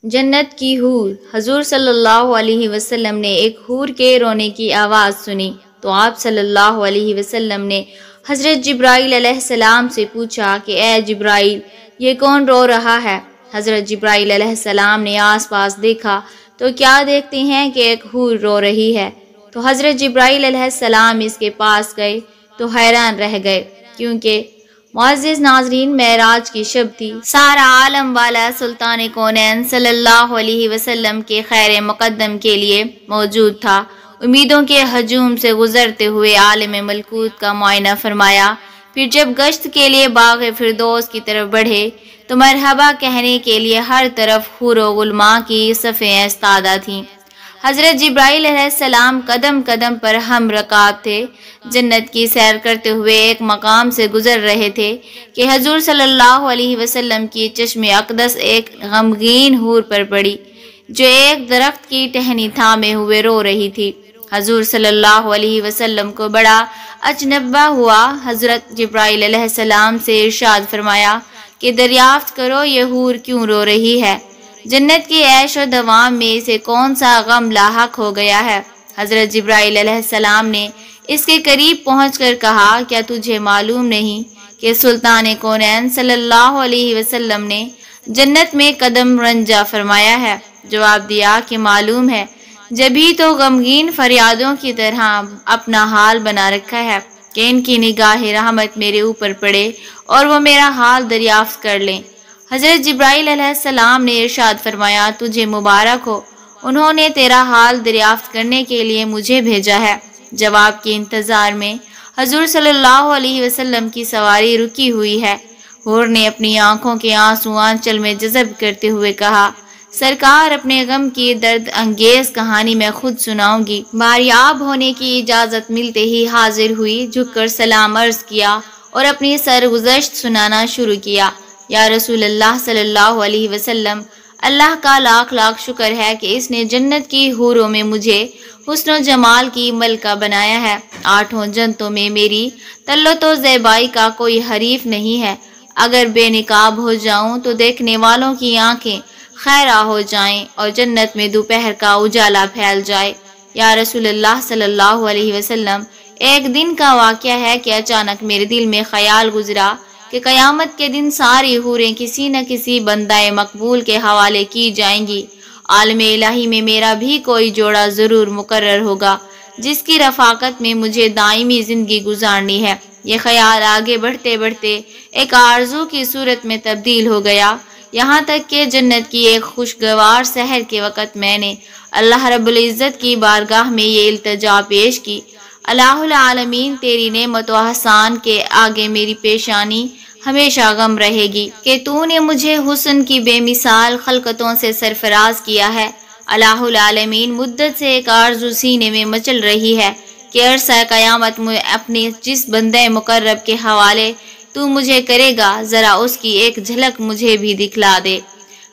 جنت کی حور۔ حضور صلی اللہ علیہ وسلم نے ایک حور کے رونے کی آواز سنی تو آپ صلی اللہ علیہ وسلم نے حضرت جبرائیل علیہ السلام سے پوچھا کہ اے جبرائیل، یہ کون رو رہا ہے؟ حضرت جبرائیل علیہ السلام نے آس پاس دیکھا تو کیا دیکھتے ہیں کہ ایک حور رو رہی ہے۔ تو حضرت جبرائیل علیہ السلام اس کے پاس گئے تو حیران رہ گئے، کیونکہ معزز ناظرین معراج کی شب تھی۔ سارا عالم والا سلطان کونین صلی اللہ علیہ وسلم کے خیر مقدم کے لیے موجود تھا۔ امیدوں کے ہجوم سے گزرتے ہوئے عالم ملکوت کا معائنہ فرمایا، پھر جب گشت کے لیے باغ فردوس کی طرف بڑھے تو مرحبا کہنے کے لیے ہر طرف حور و غلماں کی صفیں استادہ تھیں۔ حضرت جبرائیل علیہ السلام قدم قدم پر ہم رکاب تھے، جنت کی سیر کرتے ہوئے ایک مقام سے گزر رہے تھے کہ حضور صلی اللہ علیہ وسلم کی چشم اقدس ایک غمگین حور پر پڑی، جو ایک درخت کی ٹہنی تھامے ہوئے رو رہی تھی۔ حضور صلی اللہ علیہ وسلم کو بڑا اچنبھا ہوا۔ حضرت جبرائیل علیہ السلام سے ارشاد فرمایا کہ دریافت کرو یہ حور کیوں رو رہی ہے؟ جنت کی عیش و دوام میں اسے کون سا غم لاحق ہو گیا ہے؟ حضرت جبرائیل علیہ السلام نے اس کے قریب پہنچ کر کہا، کیا تجھے معلوم نہیں کہ سلطان کونین صلی اللہ علیہ وسلم نے جنت میں قدم رنجہ فرمایا ہے؟ جواب دیا کہ معلوم ہے، جبھی تو غمگین فریادوں کی طرح اپنا حال بنا رکھا ہے کہ ان کی نگاہ رحمت میرے اوپر پڑے اور وہ میرا حال دریافت کر لیں۔ حضرت جبرائیل علیہ السلام نے ارشاد فرمایا، تجھے مبارک ہو، انہوں نے تیرا حال دریافت کرنے کے لیے مجھے بھیجا ہے۔ جواب کے انتظار میں حضور صلی اللہ علیہ وسلم کی سواری رکی ہوئی ہے۔ حور نے اپنی آنکھوں کے آنسو آنچل میں جذب کرتے ہوئے کہا، سرکار اپنے غم کی درد انگیز کہانی میں خود سناؤں گی۔ باریاب ہونے کی اجازت ملتے ہی حاضر ہوئی، جھک کر سلام عرض کیا اور اپنی سرگزشت سنانا شروع کیا۔ یا رسول اللہ صلی اللہ علیہ وسلم، اللہ کا لاکھ لاکھ شکر ہے کہ اس نے جنت کی حوروں میں مجھے حسن و جمال کی ملکہ بنایا ہے۔ آٹھوں جنتوں میں میری طلت و زیبائی کا کوئی حریف نہیں ہے۔ اگر بے نقاب ہو جاؤں تو دیکھنے والوں کی آنکھیں خیرہ ہو جائیں اور جنت میں دوپہر کا اجالا پھیل جائے۔ یا رسول اللہ صلی اللہ علیہ وسلم، ایک دن کا واقعہ ہے کہ اچانک میرے دل میں خیال گزرا کہ قیامت کے دن ساری حوریں کسی نہ کسی بندہ مقبول کے حوالے کی جائیں گی۔ عالم الہی میں میرا بھی کوئی جوڑا ضرور مقرر ہوگا جس کی رفاقت میں مجھے دائمی زندگی گزارنی ہے۔ یہ خیال آگے بڑھتے بڑھتے ایک آرزو کی صورت میں تبدیل ہو گیا، یہاں تک کہ جنت کی ایک خوشگوار سحر کے وقت میں نے اللہ رب العزت کی بارگاہ میں یہ التجا پیش کی، الہ العالمین، تیری نعمت و احسان کے آگے میری پیشانی ہمیشہ غم رہے گی کہ تو نے مجھے حسن کی بے مثال خلقتوں سے سرفراز کیا ہے۔ الہ العالمین، مدت سے ایک آرزو سینے میں مچل رہی ہے کہ عرصہ قیامت میں اپنے جس بندہ مقرب کے حوالے تو مجھے کرے گا، ذرا اس کی ایک جھلک مجھے بھی دکھلا دے،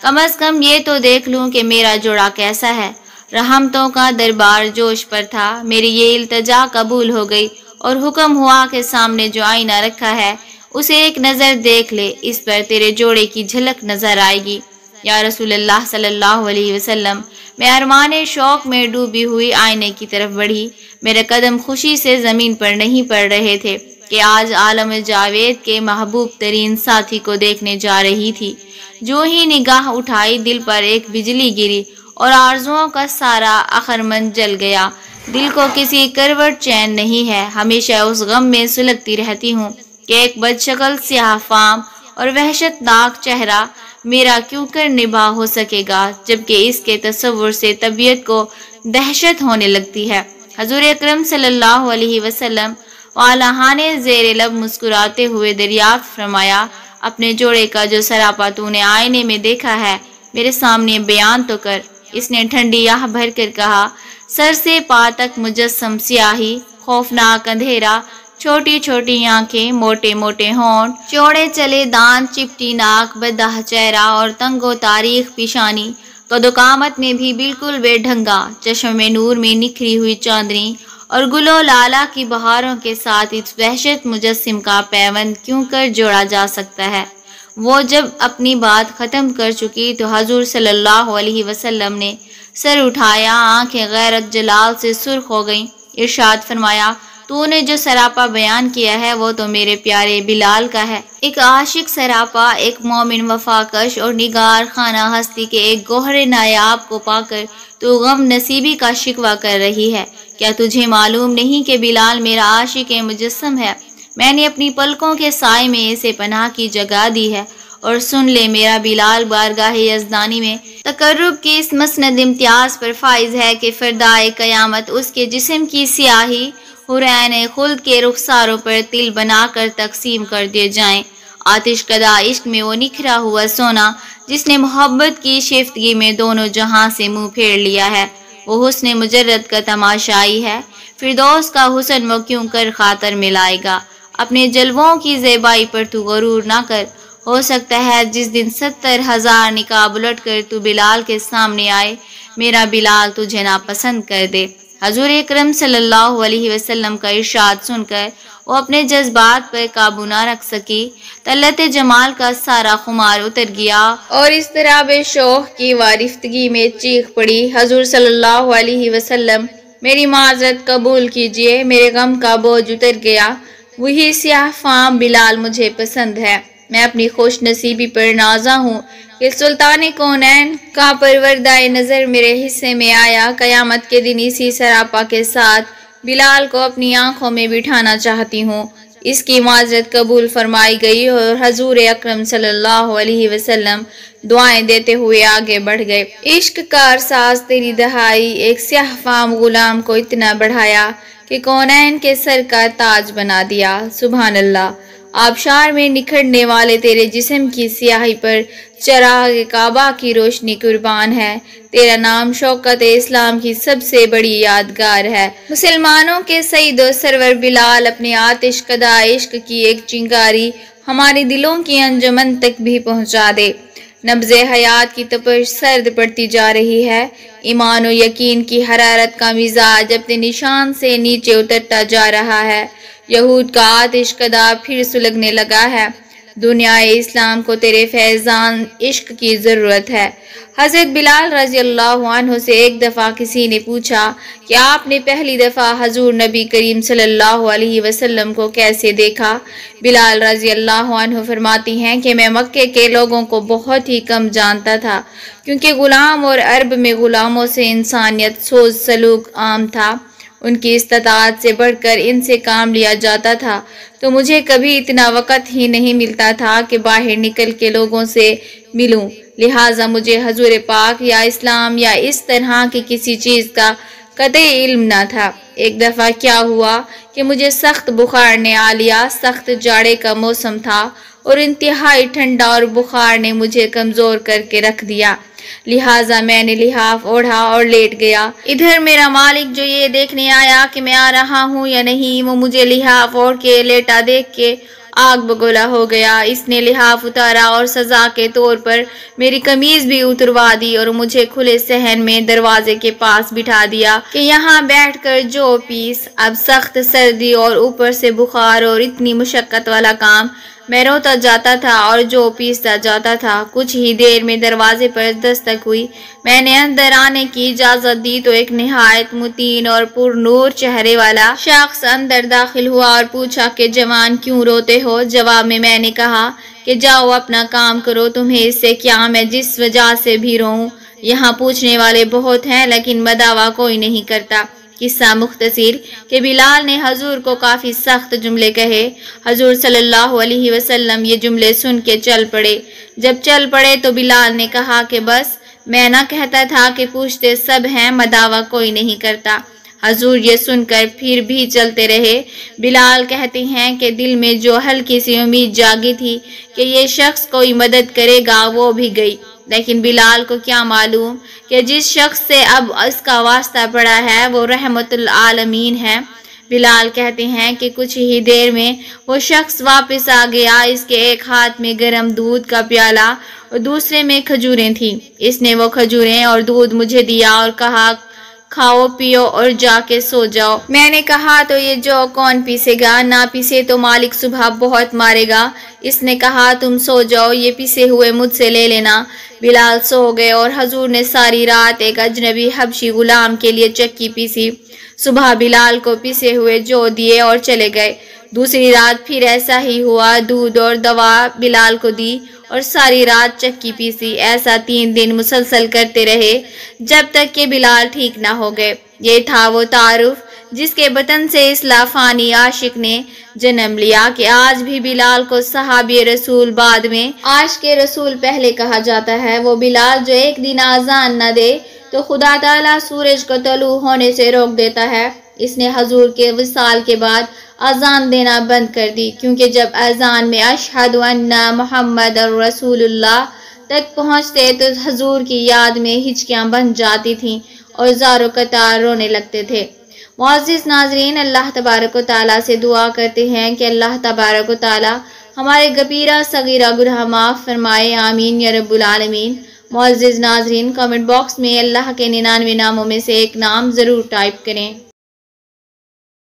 کم از کم یہ تو دیکھ لوں کہ میرا جوڑا کیسا ہے۔ رحمتوں کا دربار جوش پر تھا، میری یہ التجا قبول ہو گئی اور حکم ہوا کہ سامنے جو آئینہ رکھا ہے اسے ایک نظر دیکھ لے، اس پر تیرے جوڑے کی جھلک نظر آئے گی۔ یا رسول اللہ صلی اللہ علیہ وسلم، میں ارمان شوق میں ڈوبی ہوئی آئینے کی طرف بڑھی، میرے قدم خوشی سے زمین پر نہیں پڑ رہے تھے کہ آج عالم جاوید کے محبوب ترین ساتھی کو دیکھنے جا رہی تھی۔ جو ہی نگاہ اٹھائی دل پر ایک بجلی گری اور آرزوؤں کا سارا اخرمن جل گیا۔ دل کو کسی کروٹ چین نہیں ہے، ہمیشہ اس غم میں سلگتی رہتی ہوں کہ ایک بدشکل سیاہ فام اور وحشت ناک چہرہ میرا کیوں کر نباہ ہو سکے گا، جبکہ اس کے تصور سے طبیعت کو دہشت ہونے لگتی ہے۔ حضور اکرم صلی اللہ علیہ وسلم والہانے زیر لب مسکراتے ہوئے دریافت فرمایا، اپنے جوڑے کا جو سراپا تو نے آئینے میں دیکھا ہے میرے سامنے بیان تو کر۔ اس نے ٹھنڈی آہ بھر کر کہا، سر سے پا تک مجسم سیاہی، خوفناک اندھیرا، چھوٹی چھوٹی آنکھیں، موٹے موٹے ہونٹ، چوڑے چلے دانت، چپٹی ناک، بدہ چہرہ اور تنگ و تاریخ پیشانی، قد و قامت میں بھی بالکل بے ڈھنگا، چشم میں نور میں نکھری ہوئی چاندنی اور گل و لالا کی بہاروں کے ساتھ اس وحشت مجسم کا پیوند کیوں کر جوڑا جا سکتا ہے؟ وہ جب اپنی بات ختم کر چکی تو حضور صلی اللہ علیہ وسلم نے سر اٹھایا، آنکھیں غیرت جلال سے سرخ ہو گئیں۔ ارشاد فرمایا، تو نے جو سراپا بیان کیا ہے وہ تو میرے پیارے بلال کا ہے۔ ایک عاشق سراپا، ایک مومن وفاکش اور نگار خانہ ہستی کے ایک گوہر نایاب کو پا کر تو غم نصیبی کا شکوہ کر رہی ہے۔ کیا تجھے معلوم نہیں کہ بلال میرا عاشق مجسم ہے؟ میں نے اپنی پلکوں کے سائے میں اسے پناہ کی جگہ دی ہے، اور سن لے میرا بلال بارگاہ یزدانی میں تقرب کی اس مسند امتیاز پر فائز ہے کہ فردائے قیامت اس کے جسم کی سیاہی حورین خلد کے رخساروں پر تل بنا کر تقسیم کر دیے جائیں۔ آتش کدہ عشق میں وہ نکھرا ہوا سونا جس نے محبت کی شیفتگی میں دونوں جہاں سے منہ پھیر لیا ہے، وہ حسن مجرد کا تماشائی ہے۔ فردوس کا حسن وہ کیوں کر خاطر میں لائے گا؟ اپنے جلووں کی زیبائی پر تو غرور نہ کر، ہو سکتا ہے جس دن 70,000 نقاب الٹ کر تو بلال کے سامنے آئے، میرا بلال تجھے ناپسند کر دے۔ حضور اکرم صلی اللہ علیہ وسلم کا ارشاد سن کر وہ اپنے جذبات پر قابو نہ رکھ سکی، طلعت جمال کا سارا خمار اتر گیا اور اس طرح بے شوق کی وارفتگی میں چیخ پڑی، حضور صلی اللہ علیہ وسلم میری معذرت قبول کیجئے، میرے غم کا بوجھ اتر گیا، وہی سیاہ فام بلال مجھے پسند ہے۔ میں اپنی خوش نصیبی پر نازاں ہوں کہ سلطان کونین کا پروردہ نظر میرے حصے میں آیا۔ قیامت کے دن اسی سراپا کے ساتھ بلال کو اپنی آنکھوں میں بٹھانا چاہتی ہوں۔ اس کی معذرت قبول فرمائی گئی اور حضور اکرم صلی اللہ علیہ وسلم دعائیں دیتے ہوئے آگے بڑھ گئے۔ عشق کار ساز تیری دہائی ایک سیاہ فام غلام کو اتنا بڑھایا کہ کونین کے سر کا تاج بنا دیا۔ سبحان اللہ۔ آبشار میں نکھرنے والے تیرے جسم کی سیاہی پر چراغ کعبہ کی روشنی قربان ہے۔ تیرا نام شوکت اسلام کی سب سے بڑی یادگار ہے۔ مسلمانوں کے سید و سرور بلال، اپنے آتش کدہ عشق کی ایک چنگاری ہمارے دلوں کی انجمن تک بھی پہنچا دے۔ نبض حیات کی تپش سرد پڑتی جا رہی ہے، ایمان و یقین کی حرارت کا مزاج اپنے نشان سے نیچے اترتا جا رہا ہے۔ یہود کا آتش کدہ پھر سلگنے لگا ہے۔ دنیا اسلام کو تیرے فیضان عشق کی ضرورت ہے۔ حضرت بلال رضی اللہ عنہ سے ایک دفعہ کسی نے پوچھا کہ آپ نے پہلی دفعہ حضور نبی کریم صلی اللہ علیہ وسلم کو کیسے دیکھا؟ بلال رضی اللہ عنہ فرماتی ہیں کہ میں مکے کے لوگوں کو بہت ہی کم جانتا تھا، کیونکہ غلام اور عرب میں غلاموں سے انسانیت سوز سلوک عام تھا، ان کی استطاعت سے بڑھ کر ان سے کام لیا جاتا تھا، تو مجھے کبھی اتنا وقت ہی نہیں ملتا تھا کہ باہر نکل کے لوگوں سے ملوں، لہٰذا مجھے حضور پاک یا اسلام یا اس طرح کی کسی چیز کا قطعی علم نہ تھا۔ ایک دفعہ کیا ہوا کہ مجھے سخت بخار نے آ لیا، سخت جاڑے کا موسم تھا اور انتہائی ٹھنڈا اور بخار نے مجھے کمزور کر کے رکھ دیا، لہٰذا میں نے لحاف اوڑھا اور لیٹ گیا۔ ادھر میرا مالک جو یہ دیکھنے آیا کہ میں آ رہا ہوں یا نہیں، وہ مجھے لحاف اوڑھ کے لیٹا دیکھ کے آگ بگولا ہو گیا۔ اس نے لحاف اتارا اور سزا کے طور پر میری قمیض بھی اتروا دی اور مجھے کھلے صحن میں دروازے کے پاس بٹھا دیا کہ یہاں بیٹھ کر جو پیس۔ اب سخت سردی اور اوپر سے بخار اور اتنی مشقت والا کام، میں روتا جاتا تھا اور جو پیستا جاتا تھا۔ کچھ ہی دیر میں دروازے پر دستک ہوئی، میں نے اندر آنے کی اجازت دی تو ایک نہایت متین اور پر نور چہرے والا شخص اندر داخل ہوا اور پوچھا کہ جوان کیوں روتے ہو؟ جواب میں نے کہا کہ جاؤ اپنا کام کرو، تمہیں اس سے کیا، میں جس وجہ سے بھی روؤں۔ یہاں پوچھنے والے بہت ہیں لیکن مداوا کوئی نہیں کرتا۔ قصہ مختصر کہ بلال نے حضور کو کافی سخت جملے کہے۔ حضور صلی اللہ علیہ وسلم یہ جملے سن کے چل پڑے۔ جب چل پڑے تو بلال نے کہا کہ بس، میں نہ کہتا تھا کہ پوچھتے سب ہیں، مداوا کوئی نہیں کرتا۔ حضور یہ سن کر پھر بھی چلتے رہے۔ بلال کہتے ہیں کہ دل میں جو ہلکی سی امید جاگی تھی کہ یہ شخص کوئی مدد کرے گا وہ بھی گئی، لیکن بلال کو کیا معلوم کہ جس شخص سے اب اس کا واسطہ پڑا ہے وہ رحمت العالمین ہے۔ بلال کہتے ہیں کہ کچھ ہی دیر میں وہ شخص واپس آ گیا، اس کے ایک ہاتھ میں گرم دودھ کا پیالہ اور دوسرے میں کھجوریں تھیں۔ اس نے وہ کھجوریں اور دودھ مجھے دیا اور کہا کھاؤ پیو اور جا کے سو جاؤ۔ میں نے کہا تو یہ جو کون پیسے گا؟ نہ پیسے تو مالک صبح بہت مارے گا۔ اس نے کہا تم سو جاؤ، یہ پیسے ہوئے مجھ سے لے لینا۔ بلال سو گئے اور حضور نے ساری رات ایک اجنبی حبشی غلام کے لیے چکی پیسی۔ صبح بلال کو پیسے ہوئے جو دیے اور چلے گئے۔ دوسری رات پھر ایسا ہی ہوا، دودھ اور دوا بلال کو دی اور ساری رات چکی پیسی۔ ایسا 3 دن مسلسل کرتے رہے جب تک کہ بلال ٹھیک نہ ہو گئے۔ یہ تھا وہ تعارف جس کے بطن سے اس لافانی عاشق نے جنم لیا کہ آج بھی بلال کو صحابی رسول بعد میں عاشق رسول پہلے کہا جاتا ہے۔ وہ بلال جو ایک دن اذان نہ دے تو خدا تعالیٰ سورج کو طلوع ہونے سے روک دیتا ہے۔ اس نے حضور کے وصال کے بعد اذان دینا بند کر دی، کیونکہ جب اذان میں اشہد ان محمد رسول اللہ تک پہنچتے تو حضور کی یاد میں ہچکیاں بن جاتی تھیں اور زار و قطار رونے لگتے تھے۔ معزز ناظرین، اللہ تبارک و تعالیٰ سے دعا کرتے ہیں کہ اللہ تبارک و تعالیٰ ہمارے کبیرہ صغیرہ گناہ معاف فرمائے، آمین یا رب العالمین۔ معزز ناظرین، کمنٹ باکس میں اللہ کے 99 ناموں میں سے ایک نام ضرور ٹائپ کریں۔